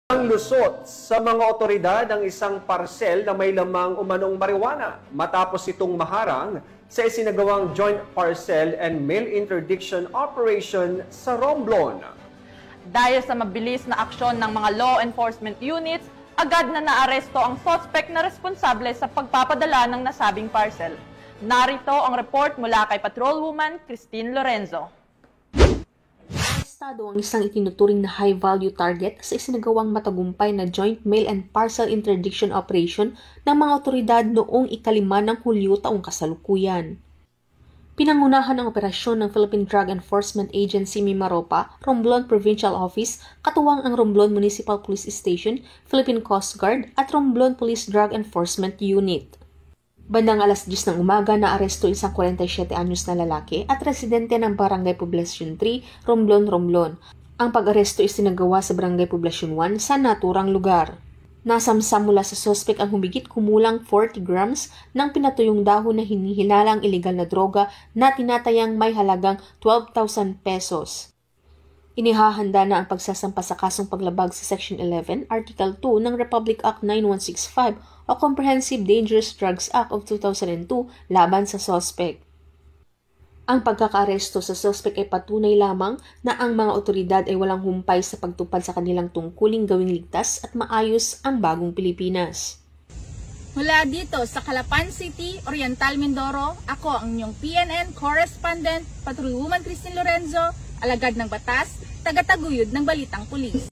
Ang lusot sa mga otoridad ang isang parsel na may lamang umanong marijuana matapos itong maharang sa isinagawang joint parcel and mail interdiction operation sa Romblon. Dahil sa mabilis na aksyon ng mga law enforcement units, agad na naaresto ang suspect na responsable sa pagpapadala ng nasabing parcel. Narito ang report mula kay Patrolwoman Christine Lorenzo. Arestado ang isang itinuturing na high-value target sa isinagawang matagumpay na joint mail and parcel interdiction operation ng mga otoridad noong 5 ng Hulyo taong kasalukuyan. Pinangunahan ang operasyon ng Philippine Drug Enforcement Agency Mimaropa, Romblon Provincial Office, katuwang ang Romblon Municipal Police Station, Philippine Coast Guard at Romblon Police Drug Enforcement Unit. Bandang alas 10 ng umaga naaresto isang 47 anyos na lalaki at residente ng Barangay Poblacion 3, Romblon, Romblon. Ang pag-aresto isinagawa sa Barangay Poblacion 1 sa naturang lugar. Nasamsam mula sa suspect ang humigit kumulang 40 grams ng pinatuyong dahon na hinihilalang ilegal na droga na tinatayang may halagang 12,000 pesos. Inihahanda na ang pagsasampa sa kasong paglabag sa Section 11, Article 2 ng Republic Act 9165 o Comprehensive Dangerous Drugs Act of 2002 laban sa suspect. Ang pagkakaaresto sa suspect ay patunay lamang na ang mga otoridad ay walang humpay sa pagtupad sa kanilang tungkuling gawing ligtas at maayos ang bagong Pilipinas. Mula dito sa Calapan City, Oriental Mindoro, ako ang inyong PNN correspondent, Patrolwoman Christine Lorenzo, alagad ng batas, tagataguyod ng Balitang Pulis.